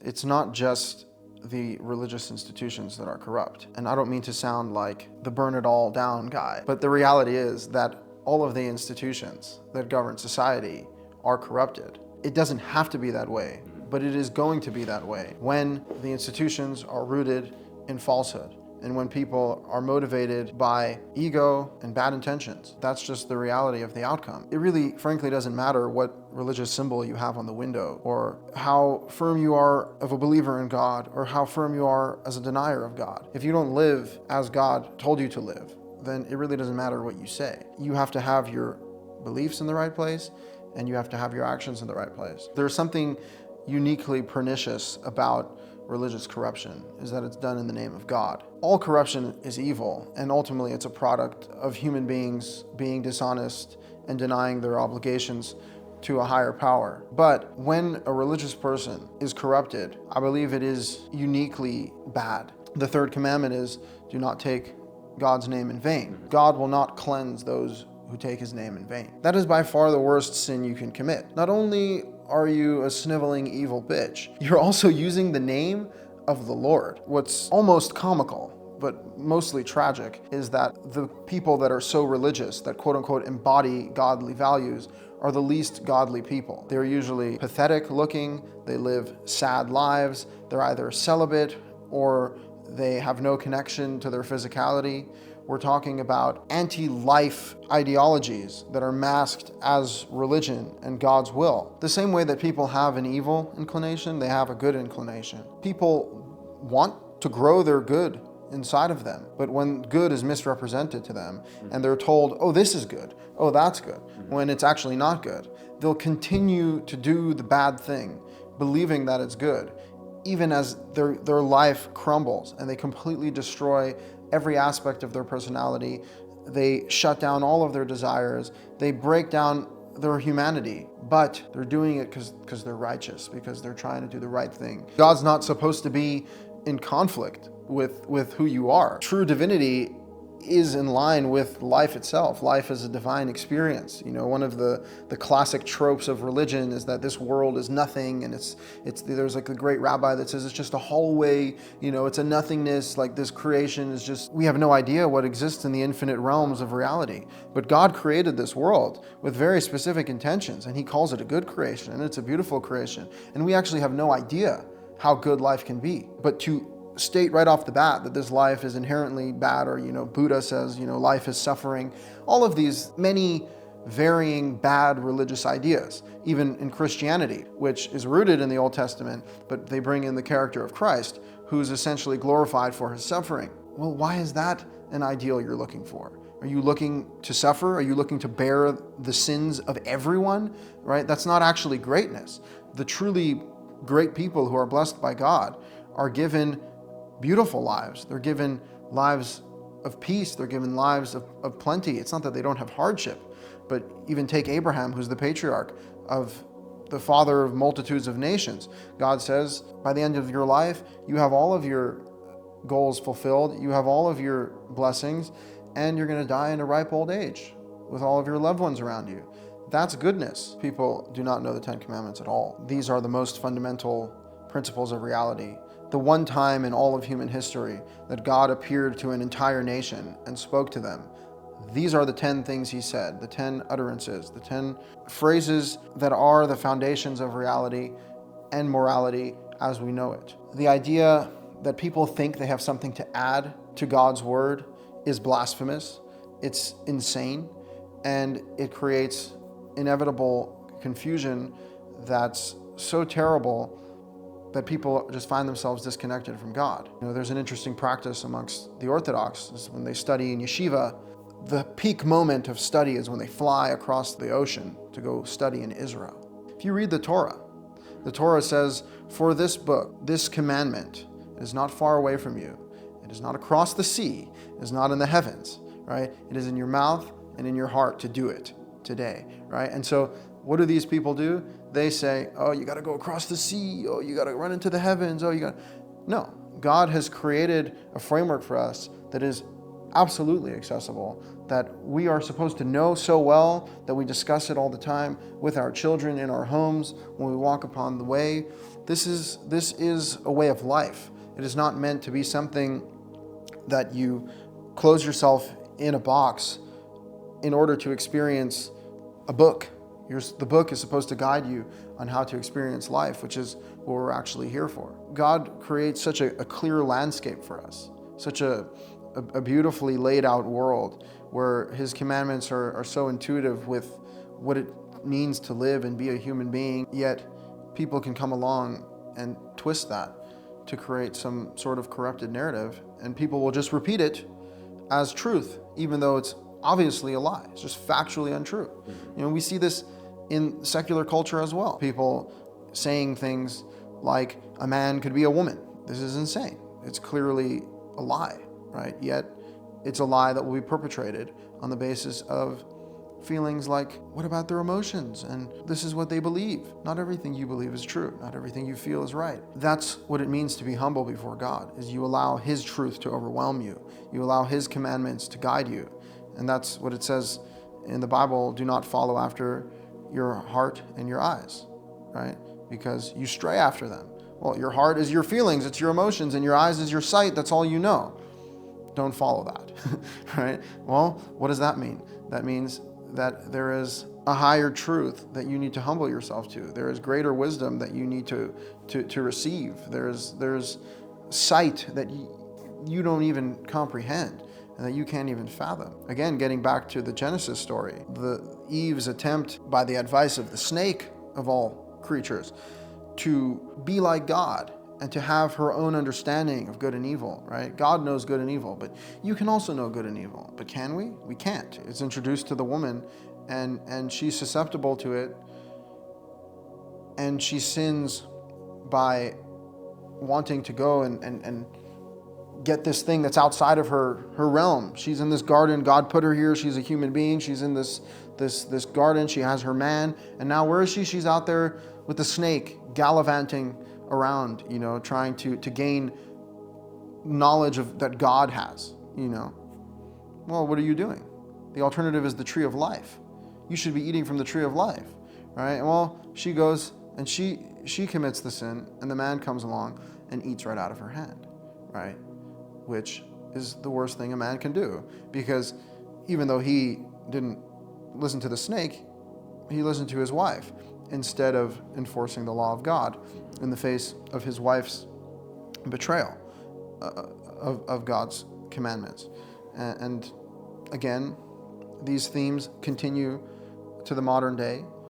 It's not just the religious institutions that are corrupt. And I don't mean to sound like the burn it all down guy, but the reality is that all of the institutions that govern society are corrupted. It doesn't have to be that way, but it is going to be that way when the institutions are rooted in falsehood and when people are motivated by ego and bad intentions. That's just the reality of the outcome. It really, frankly, doesn't matter what religious symbol you have on the window, or how firm you are of a believer in God, or how firm you are as a denier of God. If you don't live as God told you to live, then it really doesn't matter what you say. You have to have your beliefs in the right place, and you have to have your actions in the right place. There's something uniquely pernicious about religious corruption, is that it's done in the name of God. All corruption is evil, and ultimately it's a product of human beings being dishonest and denying their obligations to a higher power. But when a religious person is corrupted, I believe it is uniquely bad. The third commandment is, do not take God's name in vain. God will not cleanse those who take his name in vain. That is by far the worst sin you can commit. Not only are you a sniveling evil bitch, you're also using the name of the Lord. What's almost comical, but mostly tragic, is that the people that are so religious, that quote unquote embody godly values, are the least godly people. They're usually pathetic looking, they live sad lives, they're either celibate or they have no connection to their physicality. We're talking about anti-life ideologies that are masked as religion and God's will. The same way that people have an evil inclination, they have a good inclination. People want to grow their good inside of them, but when good is misrepresented to them and they're told, oh, this is good, oh, that's good, when it's actually not good, they'll continue to do the bad thing, believing that it's good, even as their life crumbles and they completely destroy every aspect of their personality. They shut down all of their desires. They break down their humanity, but they're doing it because they're righteous, because they're trying to do the right thing. God's not supposed to be in conflict with who you are. True divinity is in line with life itself. Life is a divine experience. You know, one of the classic tropes of religion is that this world is nothing, and there's like a great rabbi that says it's just a hallway, you know, it's a nothingness, like this creation is just, we have no idea what exists in the infinite realms of reality. But God created this world with very specific intentions, and he calls it a good creation, and it's a beautiful creation. And we actually have no idea how good life can be. But to state right off the bat that this life is inherently bad, or, you know, Buddha says, you know, life is suffering, all of these many varying bad religious ideas, even in Christianity, which is rooted in the Old Testament, but they bring in the character of Christ, who's essentially glorified for his suffering. Well, why is that an ideal you're looking for? Are you looking to suffer? Are you looking to bear the sins of everyone? Right? That's not actually greatness. The truly great people who are blessed by God are given beautiful lives. They're given lives of peace. They're given lives of plenty. It's not that they don't have hardship, but even take Abraham, who's the patriarch of the father of multitudes of nations. God says, by the end of your life, you have all of your goals fulfilled, you have all of your blessings, and you're going to die in a ripe old age with all of your loved ones around you. That's goodness. People do not know the Ten Commandments at all. These are the most fundamental principles of reality. The one time in all of human history that God appeared to an entire nation and spoke to them. These are the 10 things he said, the 10 utterances, the 10 phrases that are the foundations of reality and morality as we know it. The idea that people think they have something to add to God's word is blasphemous, it's insane, and it creates inevitable confusion that's so terrible that people just find themselves disconnected from God. You know, there's an interesting practice amongst the Orthodox is when they study in yeshiva, the peak moment of study is when they fly across the ocean to go study in Israel. If you read the Torah says, for this book, this commandment is not far away from you. It is not across the sea. It is not in the heavens, right? It is in your mouth and in your heart to do it today, right? And so what do these people do? They say, oh, you got to go across the sea. Oh, you got to run into the heavens. Oh, you got. No, God has created a framework for us that is absolutely accessible, that we are supposed to know so well that we discuss it all the time with our children in our homes when we walk upon the way. This is a way of life. It is not meant to be something that you close yourself in a box in order to experience a book. The book is supposed to guide you on how to experience life, which is what we're actually here for. God creates such a clear landscape for us, such a beautifully laid out world where his commandments are so intuitive with what it means to live and be a human being, yet people can come along and twist that to create some sort of corrupted narrative, and people will just repeat it as truth, even though it's obviously a lie. It's just factually untrue. We see this in secular culture as well. People saying things like a man could be a woman. This is insane. It's clearly a lie, right? Yet it's a lie that will be perpetrated on the basis of feelings like, what about their emotions? And this is what they believe. Not everything you believe is true. Not everything you feel is right. That's what it means to be humble before God, is you allow his truth to overwhelm you. You allow his commandments to guide you. And that's what it says in the Bible, do not follow after your heart and your eyes, right? Because you stray after them. Well, your heart is your feelings, it's your emotions, and your eyes is your sight. That's all you know. Don't follow that, right? Well, what does that mean? That means that there is a higher truth that you need to humble yourself to. There is greater wisdom that you need to receive. There's sight that you don't even comprehend and that you can't even fathom. Again, getting back to the Genesis story, Eve's attempt by the advice of the snake of all creatures to be like God and to have her own understanding of good and evil, right? God knows good and evil, but you can also know good and evil. But can we? We can't. It's introduced to the woman, and she's susceptible to it, and she sins by wanting to go and get this thing that's outside of her realm. She's in this garden. God put her here. She's a human being. She's in this garden. She has her man. And now where is she? She's out there with the snake gallivanting around, trying to gain knowledge that God has, Well, what are you doing? The alternative is the tree of life. You should be eating from the tree of life, right? Well, she goes and she commits the sin, and the man comes along and eats right out of her hand, right? Which is the worst thing a man can do, because even though he didn't listen to the snake, he listened to his wife instead of enforcing the law of God in the face of his wife's betrayal of God's commandments. And again, these themes continue to the modern day.